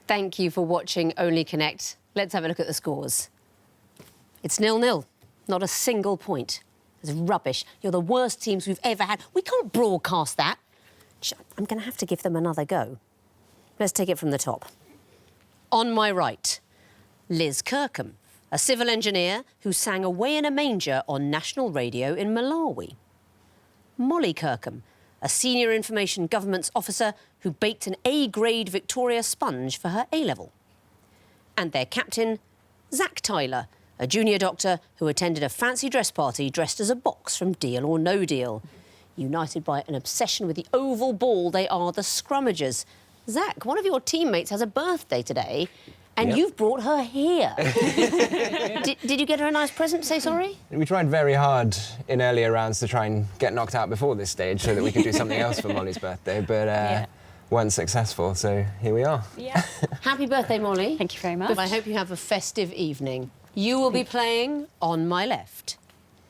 Thank you for watching Only Connect. Let's have a look at the scores. It's 0-0. Not a single point. It's rubbish. You're the worst teams we've ever had. We can't broadcast that. I'm going to have to give them another go. Let's take it from the top. On my right, Liz Kirkham, a civil engineer who sang Away in a Manger on national radio in Malawi. Molly Kirkham, a senior information governance officer who baked an A-grade Victoria sponge for her A-level. And their captain, Zach Tyler, a junior doctor who attended a fancy dress party dressed as a box from Deal or No Deal. United by an obsession with the oval ball, they are the Scrummagers. Zach, one of your teammates has a birthday today, and you've brought her here. did you get her a nice present to say sorry? We tried very hard in earlier rounds to try and get knocked out before this stage so that we could do something else for Molly's birthday, but weren't successful, so here we are. Yeah. Happy birthday, Molly. Thank you very much. I hope you have a festive evening. You will be playing on my left.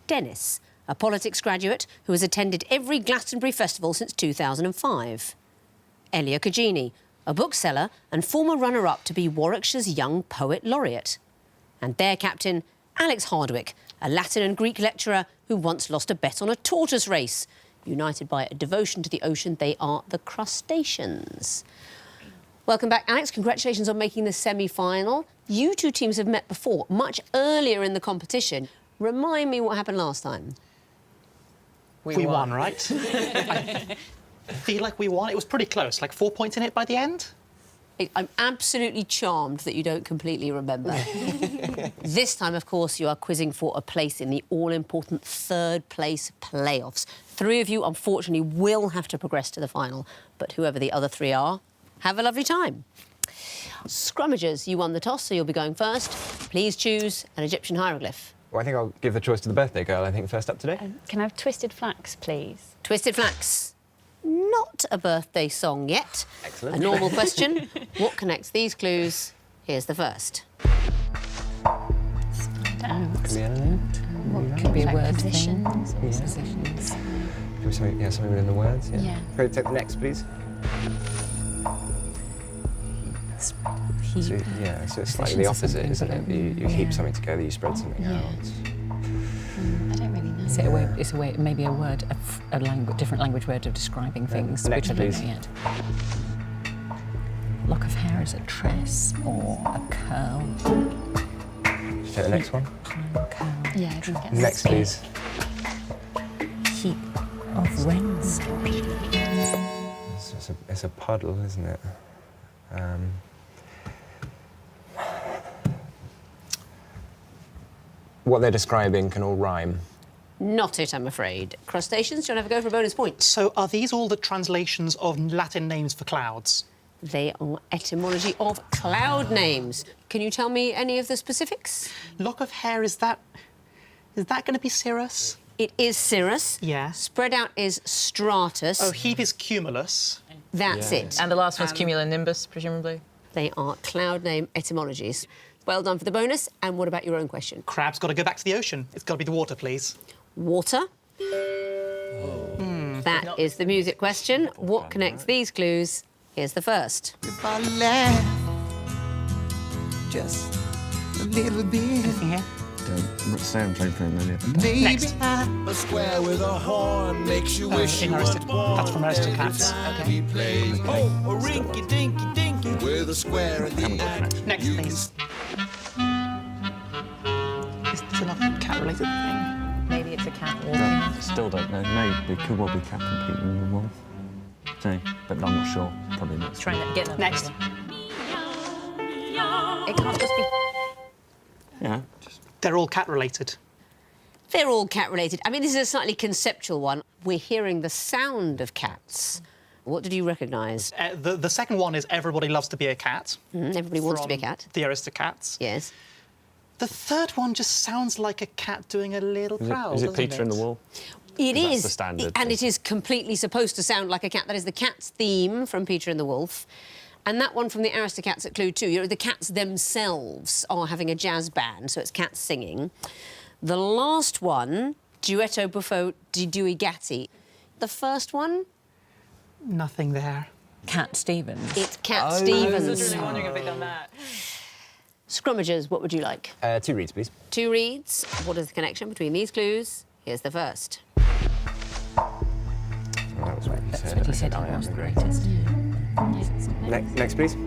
Dennis, a politics graduate who has attended every Glastonbury festival since 2005. Elia Kajini, a bookseller and former runner-up to be Warwickshire's Young Poet Laureate. And their captain, Alex Hardwick, a Latin and Greek lecturer who once lost a bet on a tortoise race. United by a devotion to the ocean, they are the Crustaceans. Welcome back, Alex. Congratulations on making the semi-final. You two teams have met before, much earlier in the competition. Remind me what happened last time. We won, right? I feel like we won. It was pretty close, like 4 points in it by the end. I'm absolutely charmed that you don't completely remember. This time, of course, you are quizzing for a place in the all-important third-place playoffs. 3 of you, unfortunately, will have to progress to the final, but whoever the other 3 are, have a lovely time. Scrummagers, you won the toss, so you'll be going first. Please choose an Egyptian hieroglyph. Well, I think I'll give the choice to the birthday girl, I think, first up today. Can I have Twisted Flax, please? Twisted Flax. Not a birthday song yet. Excellent. A normal question. What connects these clues? Here's the first. Could be anything. What Could be a word positions. thing. Positions. Could be something, something within the words, Yeah. Could we take the next, please? Heap. So, so it's slightly the opposite, isn't it? You heap something together, you spread something out. I don't really know. Is it a way? It's a way. Maybe a word, a language, different language word of describing things, Next, which I don't please. know yet. Lock of hair is a tress or a curl. Should take the next one? Curl. Yeah, I didn't get Next, that. please. Heap of wrens. It's a puddle, isn't it? What they're describing can all rhyme. Not it, I'm afraid. Crustaceans, do you want to have a go for a bonus point? So are these all the translations of Latin names for clouds? They are etymology of cloud names. Can you tell me any of the specifics? Lock of hair, is that going to be cirrus? It is cirrus. Yeah. Spread out is stratus. Oh, heap is cumulus. That's it. And the last one's cumulonimbus, presumably. They are cloud name etymologies. Well done for the bonus. And what about your own question? Crab's got to go back to the ocean. It's got to be the water, please. Water. That is the music question. What connects these clues? Here's the first. If I laugh just a little bit, Yeah. Sound very familiar. maybe Next. a square with a horn makes you wish you That's from Aristocats. be played. Oh, a rinky dinky dinky with a square at the end. Next, please. Is this another cat-related thing? Maybe it's a cat walking. Still don't know. Maybe it could well be Cat and Pete and the Wolf. So, but I'm not sure. Probably not. Trying to get them. Next. It can't just be... Yeah. They're all cat-related. They're all cat-related. I mean, this is a slightly conceptual one. We're hearing the sound of cats. What did you recognise? The second one is Everybody Loves to Be a Cat. Everybody wants to be a from cat. The Aristocats. Yes. The third one just sounds like a cat doing a little prowl, Is it doesn't Peter and the Wolf? It That's is. the standard And thing. it is completely supposed to sound like a cat. That is the cat's theme from Peter and the Wolf. And that one from the Aristocats at Clue 2. You know, the cats themselves are having a jazz band, so it's cats singing. The last one, Duetto Buffo di Due Gatti. The first one? Nothing there. Cat Stevens. It's Cat Stevens. wondering if they'd done that. Scrummagers, what would you like? 2 reads, please. 2 reads. What is the connection between these clues? Here's the first. That was what you said. But he said he was the greatest. Next, please. So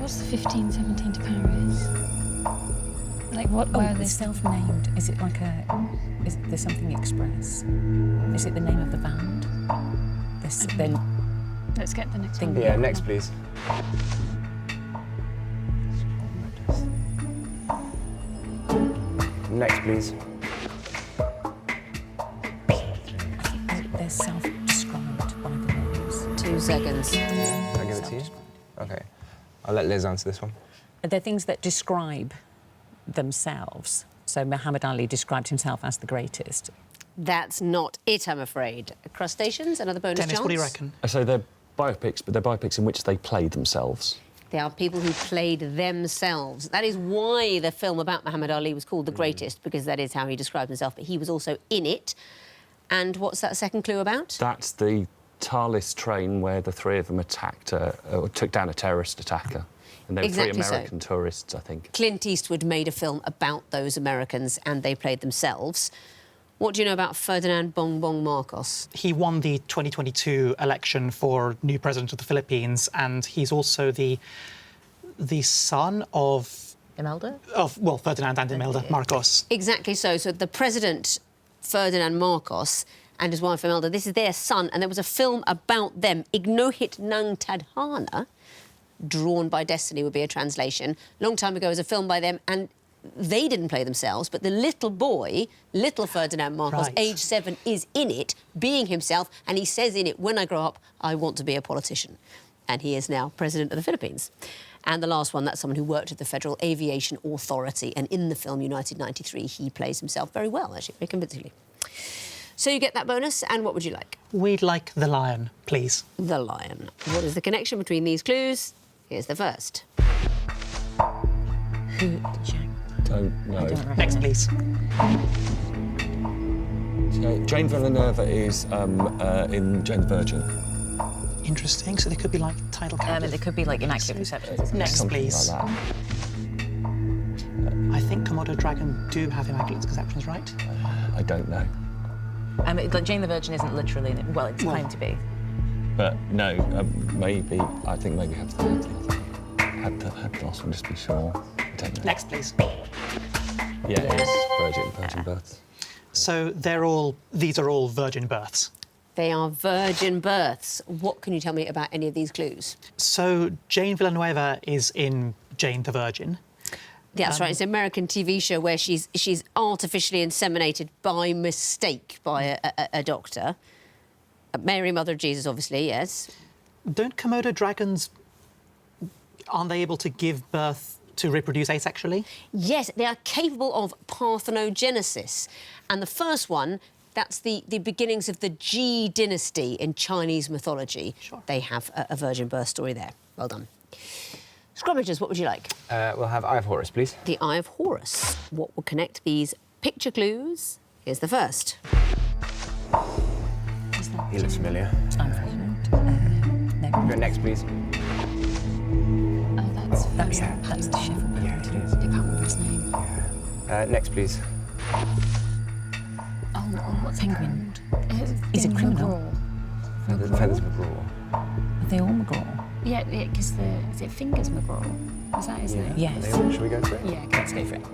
what's the 15, 17 to Paris? Like what? Oh, Where are they're they? self-named. Is it like a... Is there something express? Is it the name of the band? Then Let's get the next one. Yeah, next, please. Next, please. they're self-described by the names. 2 seconds. Can I give it to you? Okay. I'll let Liz answer this one. They're things that describe themselves. So Muhammad Ali described himself as the greatest. That's not it, I'm afraid. Crustaceans, another bonus Dennis, chance. what do you reckon? So they're biopics, but they're biopics in which they play themselves. They are people who played themselves. That is why the film about Muhammad Ali was called The Greatest, because that is how he described himself. But he was also in it. And what's that second clue about? That's the TARDIS train where the 3 of them attacked, or took down a terrorist attacker. And there were Exactly 3 so. American tourists, I think. Clint Eastwood made a film about those Americans, and they played themselves. What do you know about Ferdinand Bongbong Marcos? He won the 2022 election for new president of the Philippines, and he's also the son of Imelda? Ferdinand and Imelda Marcos. Exactly so. So the president, Ferdinand Marcos, and his wife Imelda, this is their son, and there was a film about them, Ignohit Nang Tadhana, Drawn by Destiny would be a translation. Long time ago, it was a film by them, and they didn't play themselves, but the little boy, little Ferdinand Marcos, Right. age 7, is in it, being himself, and he says in it, when I grow up, I want to be a politician. And he is now president of the Philippines. And the last one, that's someone who worked at the Federal Aviation Authority, and in the film United 93, he plays himself very well, actually, very convincingly. So you get that bonus, and what would you like? We'd like the lion, please. The lion. What is the connection between these clues? Here's the first. Who, Jack? Don't know. I don't recognise. Next, please. So Jane Villeneuve is in Jane the Virgin. Interesting. So they could be like title And characters. it could be like Immaculate Receptions. Isn't it? Next, Something please. like that. I think Komodo Dragon do have Immaculate Conceptions, right? I don't know. Like Jane the Virgin isn't literally in it. Well, it's claimed to be. But no, maybe, I think maybe had the last one, just to be sure. I don't know. Next, please. Yeah, it's Virgin Births. So these are all virgin births. They are virgin births. What can you tell me about any of these clues? So Jane Villanueva is in Jane the Virgin. That's right. It's an American TV show where she's artificially inseminated by mistake by a doctor. Mary, Mother of Jesus, obviously, yes. Don't Komodo dragons, aren't they able to give birth to reproduce asexually? Yes, they are capable of parthenogenesis. And the first one, that's the beginnings of the Ji dynasty in Chinese mythology. Sure. They have a virgin birth story there. Well done. Scrummagers, what would you like? We'll have Eye of Horus, please. The Eye of Horus. What will connect these picture clues? Here's the first. He looks familiar. No. Go next, please. Oh, that's That's the Sheffield. Yeah, it is. I can't remember his name. Next, please. Oh, what's Penguin. He's a criminal. Feathers McGraw. Are they all McGraw? Yeah, because is it Fingers McGraw? Is that his name? Yes. Should we go for it? Yeah, Let's go for it.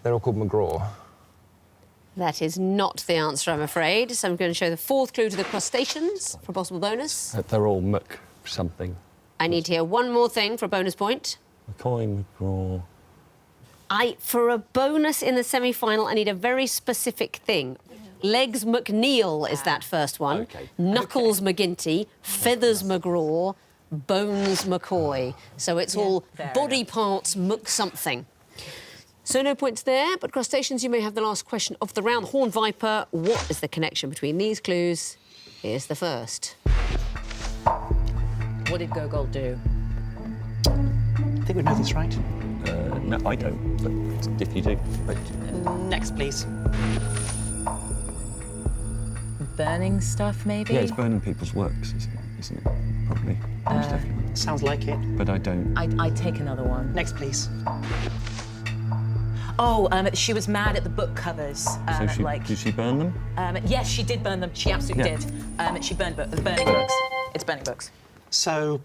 They're all called McGraw. That is not the answer, I'm afraid. So I'm going to show the fourth clue to the crustaceans for a possible bonus. They're all Mc something. I need to hear one more thing for a bonus point. McCoy, McGraw. For a bonus in the semi-final, I need a very specific thing. Legs McNeil is that first one. Okay. Knuckles McGinty, Feathers McGraw, Bones McCoy. So it's all body parts Mc something. So no points there, but crustaceans, you may have the last question of the round. Horned Viper, what is the connection between these clues? Here's the first. What did Gogol do? I think we know this, right? No, I don't, but if you do. But Next, please. burning stuff, maybe? Yeah, it's burning people's works, isn't it? Probably. Most definitely. Sounds like it. But I don't. I'd take another one. Next, please. Oh, she was mad at the book covers. Did she burn them? Yes, she did burn them. She absolutely Yeah. did. She burned burning books. It's burning books. So,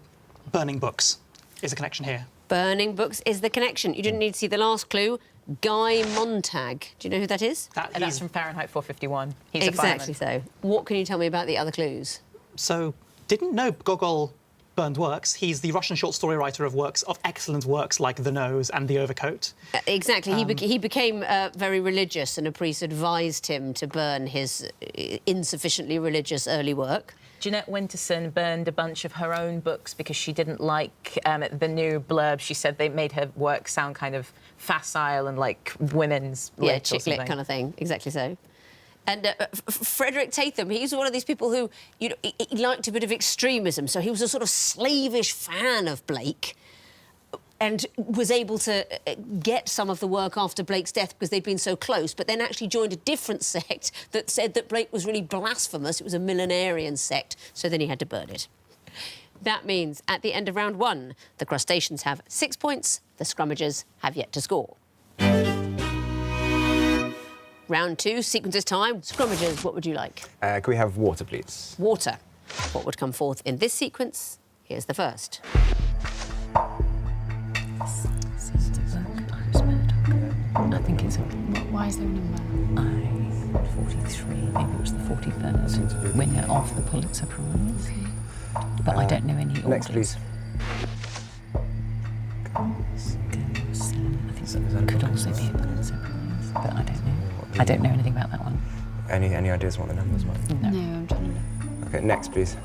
burning books is a connection here. Burning books is the connection. You didn't need to see the last clue. Guy Montag. Do you know who that is? That's from Fahrenheit 451. He's Exactly a fireman. so. What can you tell me about the other clues? So, didn't know Gogol burned works. He's the Russian short story writer of excellent works like The Nose and The Overcoat. Exactly. He became very religious, and a priest advised him to burn his insufficiently religious early work. Jeanette Winterson burned a bunch of her own books because she didn't like the new blurb. She said they made her work sound kind of facile and like women's Yeah, lit or chick lit something. kind of thing. Exactly so. And Frederick Tatham, he was one of these people who, you know, he liked a bit of extremism, so he was a sort of slavish fan of Blake and was able to get some of the work after Blake's death because they'd been so close, but then actually joined a different sect that said that Blake was really blasphemous. It was a millenarian sect, so then he had to burn it. That means at the end of round 1, the crustaceans have 6 points, the scrummagers have yet to score. Round 2, sequences time. Scrummagers, what would you like? Can we have water, please? Water. What would come forth in this sequence? Here's the first. Sister book, Iris Murdoch. I think it's a Why is there a number? I-43. Maybe it was the 43rd winner of the Pulitzer Prize. But I don't know any orders. Next, please. I think it could also be a Pulitzer Prize, but I don't know. I don't know anything about that one. Any ideas what the numbers might be? No, I'm trying to look. Okay, next, please.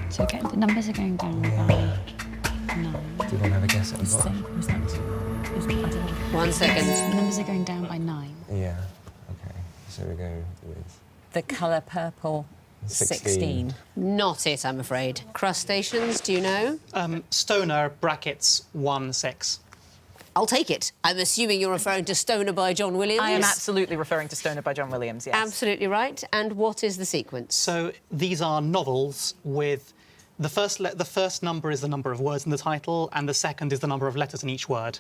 So okay, the numbers are going down by 9. Do you want to have a guess at the Was bottom? that, I don't know. 1 second. The numbers are going down by 9. Yeah. Okay. So we go with The colour purple, 16. Not it, I'm afraid. Crustaceans, do you know? Stoner, brackets, 1-6. I'll take it. I'm assuming you're referring to Stoner by John Williams. I am absolutely referring to Stoner by John Williams, yes. Absolutely right. And what is the sequence? So these are novels with the first number is the number of words in the title, and the second is the number of letters in each word.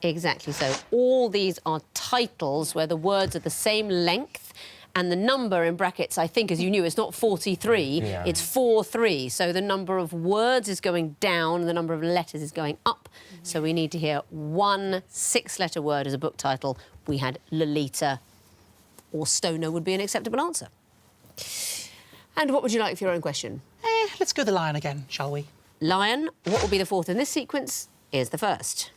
Exactly so. All these are titles where the words are the same length, and the number in brackets, I think, as you knew, it's not 43, Yeah. it's 4-3. So the number of words is going down, and the number of letters is going up. So we need to hear one 6-letter word as a book title. We had Lolita or Stoner would be an acceptable answer. And what would you like for your own question? Let's go the lion again, shall we? Lion, what will be the fourth in this sequence? Here's the first.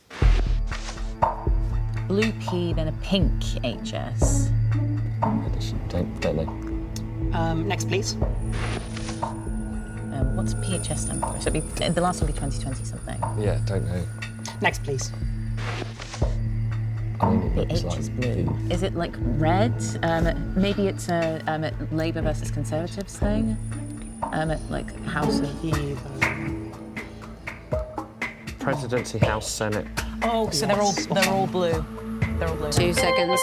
Blue P, then a pink HS. Don't they? Next, please. What's PHS stand for? So it'd be, the last one would be 2020 something. Yeah, don't know. Next, please. I mean, The it looks H like is blue. Is it like red? Maybe it's a Labour versus Conservatives thing. Like House of. Presidency, House, Senate. Oh, so they're all blue. They're all blue. 2 seconds.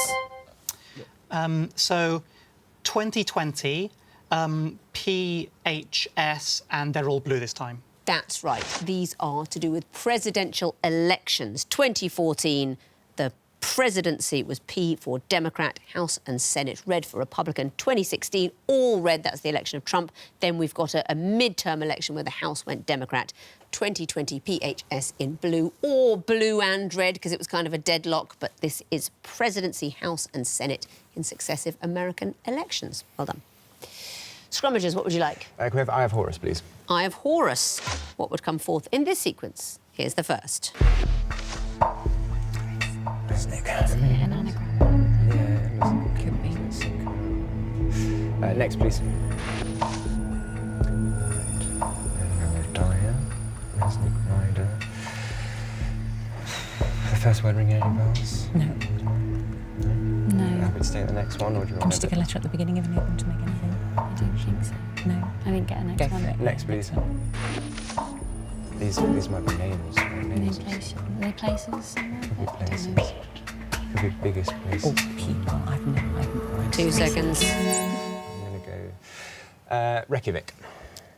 So 2020, PHS, and they're all blue this time. That's right. These are to do with presidential elections. 2014, the presidency was P for Democrat, House and Senate red for Republican. 2016, all red, that's the election of Trump. Then we've got a midterm election where the House went Democrat. 2020 PHS in blue, or blue and red, because it was kind of a deadlock, but this is presidency, House and Senate in successive American elections. Well done. Scrummagers, what would you like? Can we have Eye of Horus, please? Eye of Horus. What would come forth in this sequence? Here's the first. An anagram. Yeah, Could be. next, please. Dyer, Resnick Rider. The first word ringing any bells? No. No, Happy to stay at the next one, or do you Can want you stick a letter at the beginning of anything to make anything? I don't think so. No. I didn't get a next Go one. for it. Next, please. These might be names. Are they places somewhere? Could be I don't places. know. Could be biggest places. Or people. I haven't 2 seconds. I'm going to go Reykjavik.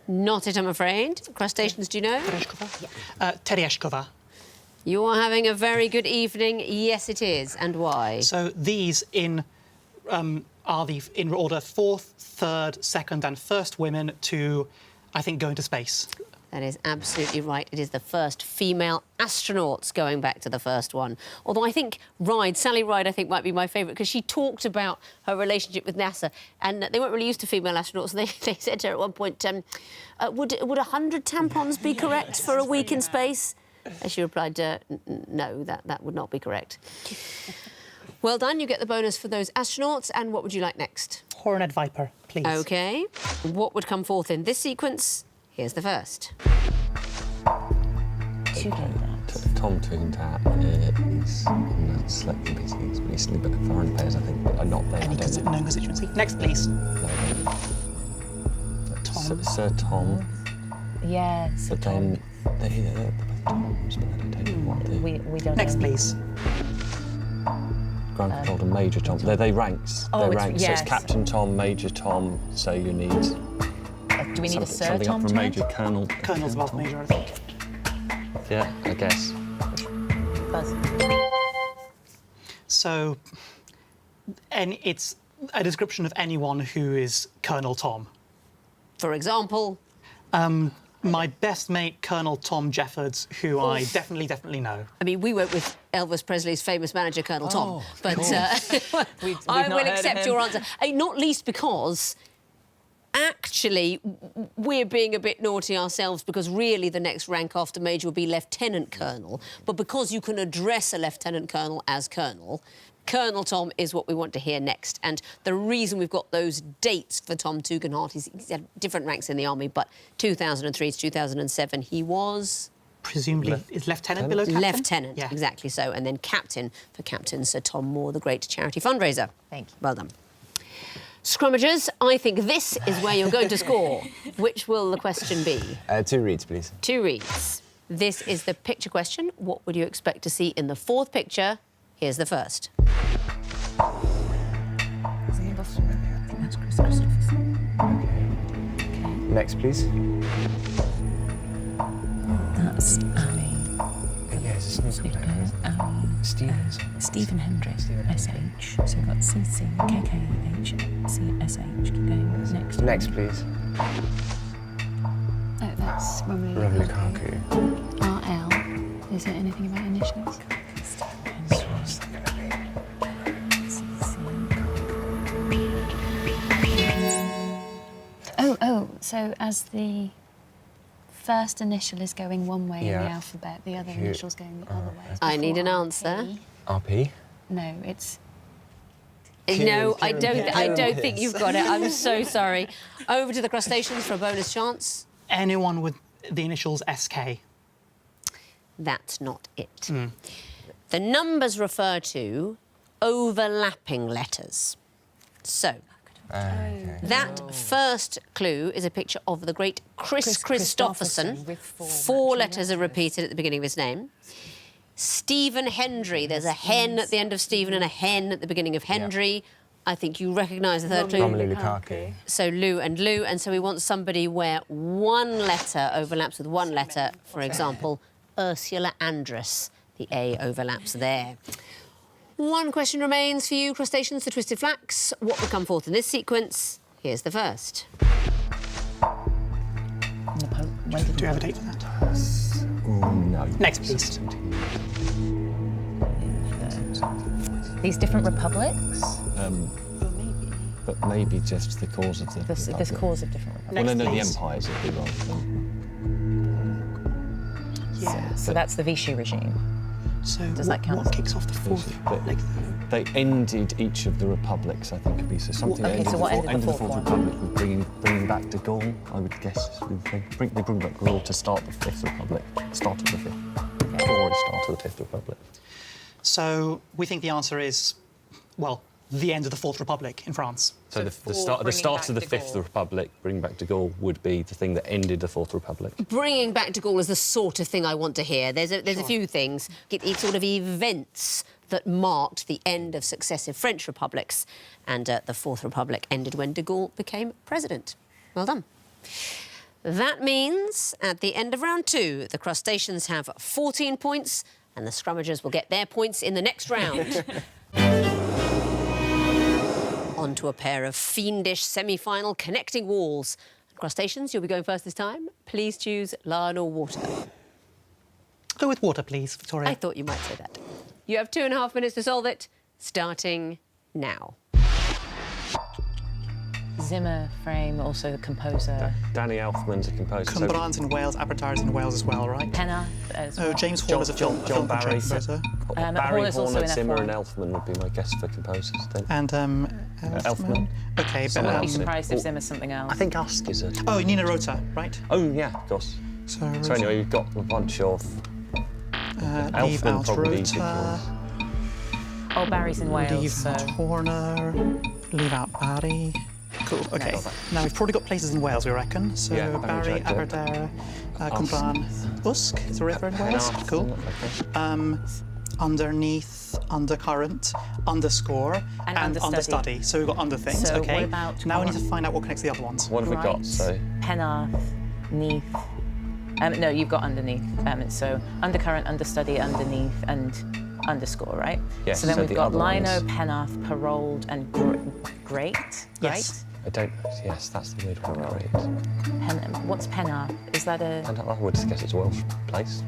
Not it, I'm afraid. Crustaceans, do you know? Tereshkova. You are having a very good evening. Yes, it is. And why? So these are in order 4th, 3rd, 2nd and 1st women to, I think, go into space. That is absolutely right. It is the first female astronauts going back to the first one. Although I think Sally Ride, I think, might be my favourite because she talked about her relationship with NASA and they weren't really used to female astronauts. They said to her at one point, would 100 tampons be correct for a week in space? And she replied, no, that would not be correct. Well done, you get the bonus for those astronauts. And what would you like next? Hornet Viper, please. OK. What would come forth in this sequence? Here's the first. Tom Toontat is in the selecting PCs recently, but the foreign players, I think, are not there. Any known constituency. Next, please. Tom. Sir Tom. Yeah, Sir But Tom. then they're Toms, but I don't know what the We don't Next, know. please. Grand Control and Major Tom. They're ranks. Oh, they're it's- ranks. So yes. it's Captain Tom, Major Tom. So you need Do we need a Sir something Tom up from to Major end? Colonel. Colonel's above Major, I think. Yeah, I guess. Buzz. So, and it's a description of anyone who is Colonel Tom. For example, My best mate, Colonel Tom Jeffords, who I definitely know. I mean, we went with Elvis Presley's famous manager, Colonel Tom. But We've I not will heard of accept him. your answer. Not least because actually we're being a bit naughty ourselves because really the next rank after Major would be Lieutenant Colonel. But because you can address a Lieutenant Colonel as Colonel, Colonel Tom is what we want to hear next. And the reason we've got those dates for Tom Tugendhat is he's had different ranks in the army, but 2003 to 2007 he was... Presumably, is Lieutenant below Captain? Lieutenant, Yeah. exactly so. And then Captain for Captain Sir Tom Moore, the great charity fundraiser. Thank you. Well done. Scrummagers, I think this is where you're going to score. Which will the question be? 2 reads, please. 2 reads. This is the picture question. What would you expect to see in the 4th picture? Here's the first. I think that's Chris Christopherson. Okay. Next, please. That's Ali. Yeah, it's a snooker player. Stevens. Stephen Hendrick, SH. So we've got CC, KKH, CSH. Keep going. Next. Next, please. Oh, that's Romelu Romelu Lukaku. Lukaku. RL. Is there anything about initials? What's that gonna be? Oh, so as the first initial is going one way in Yeah. the alphabet, the other Q- initial's going the other way. It's I need before an RP. answer. RP. No, it's No, I don't Kieran think you've got it. I'm so sorry. Over to the crustaceans for a bonus chance. Anyone with the initials SK. That's not it. The numbers refer to overlapping letters. So, that first clue is a picture of the great Chris Christopherson. with 4 letters are repeated at the beginning of his name. Stephen Hendry. There's a hen at the end of Stephen and a hen at the beginning of Hendry. I think you recognise the third clue. Romelu Lukaku. So Lou, and so we want somebody where one letter overlaps with one letter. For example, Ursula Andress. The A overlaps there. One question remains for you, crustaceans, the Twisted Flax. What will come forth in this sequence? Here's the first. Do you have a date for that? No. Next, please. These different republics? But maybe just the cause of the This Republic. cause of different republics. Well, no, the please. empires would be wrong. Yeah. So that's the Vichy regime. So Does that count what as- kicks off the 4th? But Like, they ended each of the republics, I think, could be so something. Okay, ended so what the ended the fourth fourth one? republic with bringing back de Gaulle, I would guess. They bring back de Gaulle to start the 5th republic, start of the 5th, or start of the 5th republic. so we think the answer is, well, the end of the Fourth Republic in France. So the for start bringing of back the de Fifth Gaulle. Republic, bringing back de Gaulle, would be the thing that ended the Fourth Republic. Bringing back de Gaulle is the sort of thing I want to hear. There's a few things. It's sort of events that marked the end of successive French republics, and the Fourth Republic ended when de Gaulle became president. Well done. That means at the end of round 2, the crustaceans have 14 points, and the scrummagers will get their points in the next round. On to a pair of fiendish semi-final connecting walls. Crustaceans, you'll be going first this time. Please choose land or water. Go with water, please, Victoria. I thought you might say that. You have 2.5 minutes to solve it, starting now. Zimmer frame, also the composer. Danny Elfman's a composer. so- Cumbrans in Wales, Abertare's in Wales as well, right? Penna as well. Oh, James Horner is a film John Barry. composer. Barry, Horner's also Horner, in Zimmer, F1. and Elfman would be my guess for composers. Then. And Elfman. Okay, but I wouldn't be Elfman. surprised if Zimmer's something else. I think Ask is a. oh, Nina Rota, right? Oh yeah, of course. So, So anyway, we've got a bunch of leave Elfman out probably. Rota, Oh, Barry's in Wales, leave so... out Horner, leave out Barry. Cool. Okay. Now we've probably got places in Wales, we reckon. So Yeah, Barry, Barry, Aberdare, Cwmbran, Usk is a river in Wales. Penarth, Cool. okay. Underneath, undercurrent, underscore, And understudy. understudy. So we've got under things. So okay. what about now we need to find out what connects the other ones. What have we got? Right. So Penarth, Neath. No, you've got underneath. So undercurrent, understudy, underneath, and underscore, right? Yes, So then so we've the got other Lino, ones- Penarth, Paroled, and Great. Yes. I don't. Yes, that's the weird one. Great. What's Penarth? Is that a... And I would guess it's a Welsh place.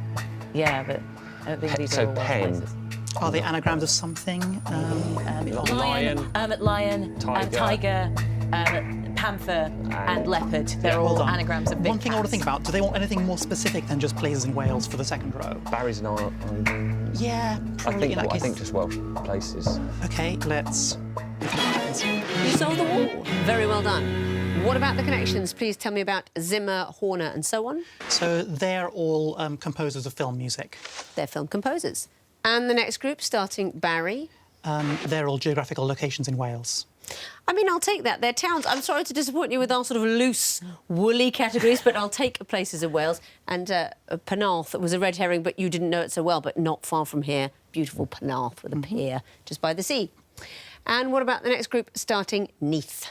Yeah, but I don't think these So are all Welsh pen. places. Are they anagrams of something? Lion, tiger, panther, and leopard. They're all Hold on. anagrams of big One thing I want to think cats. about, do they want anything more specific than just places in Wales for the second row? Barry's an island. Yeah, probably in that I case. think just Welsh places. Okay, let's... You solved the wall. Very well done. What about the connections? Please tell me about Zimmer, Horner, and so on. So they're all composers of film music. They're film composers. And the next group, starting Barry. They're all geographical locations in Wales. I mean, I'll take that. They're towns. I'm sorry to disappoint you with our sort of loose, woolly categories, but I'll take places in Wales. And Penarth was a red herring, but you didn't know it so well, but not far from here. Beautiful Penarth with a pier just by the sea. And what about the next group, starting Neath?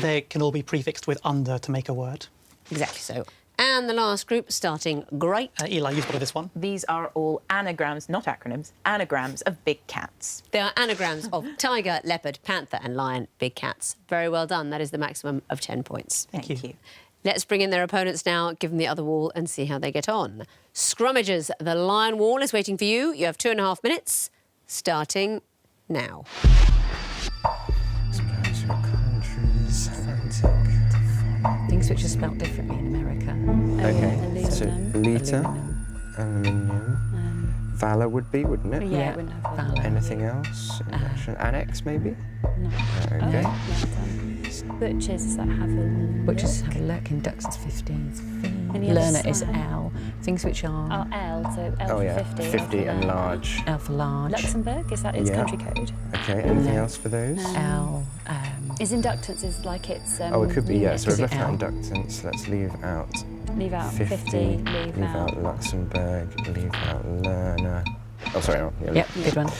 They can all be prefixed with under to make a word. Exactly so. And the last group, starting Great. Eli, you spotted this one. These are all anagrams, not acronyms, anagrams of big cats. They are anagrams of tiger, leopard, panther and lion, big cats. Very well done. That is the maximum of 10 points. Thank you. Let's bring in their opponents now, give them the other wall and see how they get on. Scrummagers, the lion wall is waiting for you. You have 2.5 minutes, starting now. Things which are spelt differently in America. Okay, so liter, Aluminum. aluminium, valor would be, wouldn't it? Yeah, it wouldn't have Valor. Anything else? Annex, maybe? No. Okay. Butchers that have a Butchers have a look, inductors 15 is V. Any other Learner is sign? L. Things which are Oh, L, so L Oh, for yeah. 50. 50 L for and learner. large. L for large. Luxembourg, is that its Yeah. country code? Okay, anything No. else for those? L. Is inductance is like it's... Oh, it could be, yeah. So Is we've it left out L? inductance. Let's leave out Leave out 50, leave out out... Luxembourg, leave out learner. Oh, sorry. No, yeah, Yep, good one.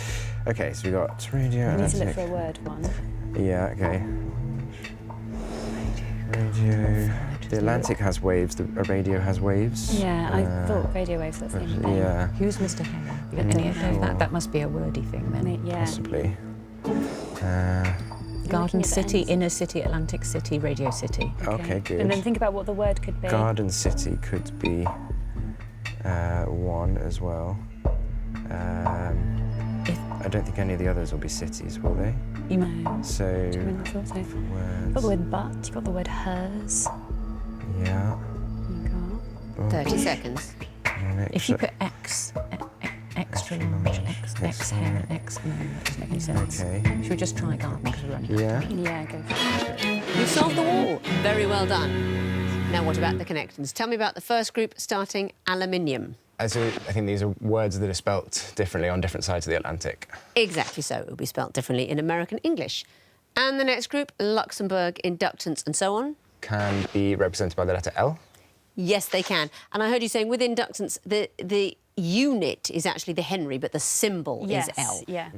Okay, so we got radio, We need to look Atlantic. for a word one. Yeah, okay. Radio. The Atlantic has waves, the radio has waves. Yeah, I thought radio waves, that's the but, same thing. Yeah, Who's Mr. Harry? You got any idea of that? That must be a wordy thing then. Yeah. possibly. Garden Looking at the City, ends. Inner City, Atlantic City, Radio City. Okay, good. And then think about what the word could be. Garden City could be one as well. I don't think any of the others will be cities, will they? You No. So, I mean, I thought so. You've got the words. word but, you've got the word hers. Yeah. You've got... 30 seconds. If you put X, extra large, X hair, X, no, that doesn't make any sense. Okay. Should we just try garden because we're running? Yeah. Yeah, go for it. You solved the wall. Very well done. Now, what about the connections? Tell me about the first group starting aluminium. I think these are words that are spelt differently on different sides of the Atlantic. Exactly so. It will be spelt differently in American English. And the next group, Luxembourg, inductance and so on. Can be represented by the letter L. Yes, they can. And I heard you saying with inductance, the unit is actually the Henry, but the symbol is L. Yeah.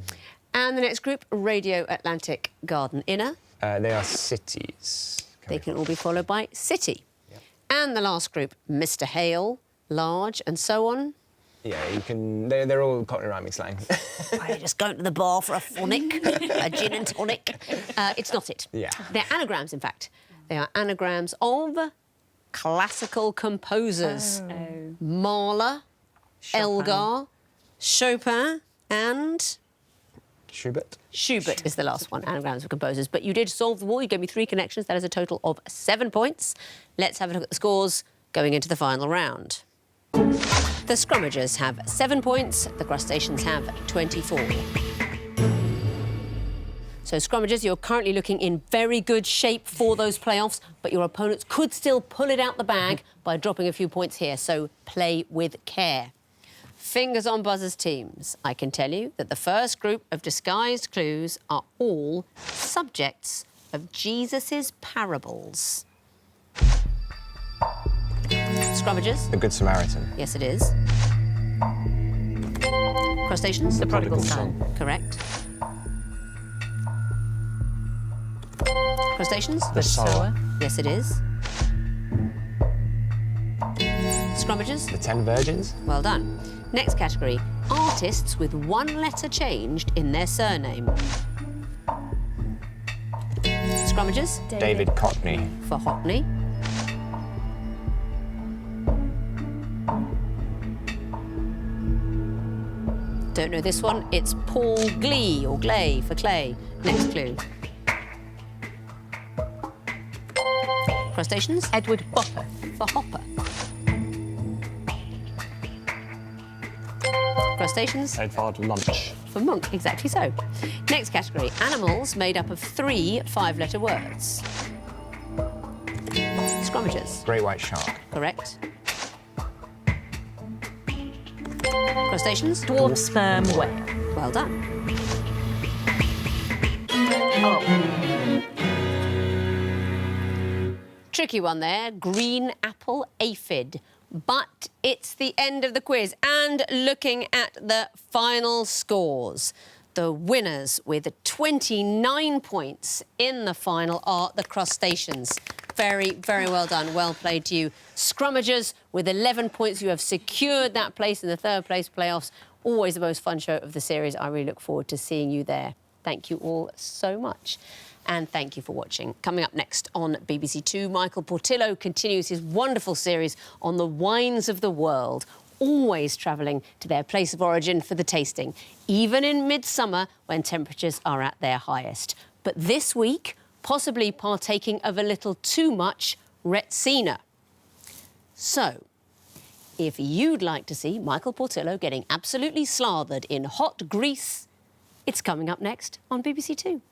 And the next group, Radio Atlantic Garden Inner. They are cities. They can all be followed by city. Yep. And the last group, Mr. Hale, large and so on. Yeah, you can. They're all Cockney rhyming slang. I'm just going to the bar for a phonic, a gin and tonic. It's not it. Yeah. They're anagrams, in fact. They are anagrams of classical composers. Mahler, Elgar, Chopin and... Schubert. Schubert is the last one, anagrams of composers. But you did solve them all. You gave me 3 connections. That is a total of 7 points. Let's have a look at the scores going into the final round. The Scrummagers have 7 points. The Crustaceans have 24. So, Scrummagers, you're currently looking in very good shape for those playoffs, but your opponents could still pull it out the bag by dropping a few points here, so play with care. Fingers on buzzers, teams. I can tell you that the first group of disguised clues are all subjects of Jesus's parables. Scrummagers? The Good Samaritan. Yes, it is. Crustaceans? The Prodigal Son. Correct. Crustaceans? The Sower. Yes, it is. Scrummagers? The 10 Virgins. Well done. Next category, artists with 1 letter changed in their surname. Scrummagers? David Cockney. For Hockney. Don't know this one. It's Paul Glee, or Glay for Clay. Next clue. Crustaceans? Edward Bopper. For Hopper. Crustaceans? Edvard Lunch. For Monk, exactly so. Next category, animals made up of 3 5-letter words. Scrummagers. Great White Shark. Correct. Crustaceans? Dwarf Sperm Whale. Well done. Tricky one there. Green apple aphid. But it's the end of the quiz. And looking at the final scores, the winners with 29 points in the final are the Crustaceans. Very, very well done. Well played to you. Scrummagers, with 11 points, you have secured that place in the 3rd place playoffs. Always the most fun show of the series. I really look forward to seeing you there. Thank you all so much. And thank you for watching. Coming up next on BBC Two, Michael Portillo continues his wonderful series on the wines of the world, always travelling to their place of origin for the tasting, even in midsummer when temperatures are at their highest. But this week, possibly partaking of a little too much Retsina. So, if you'd like to see Michael Portillo getting absolutely slathered in hot grease, it's coming up next on BBC Two.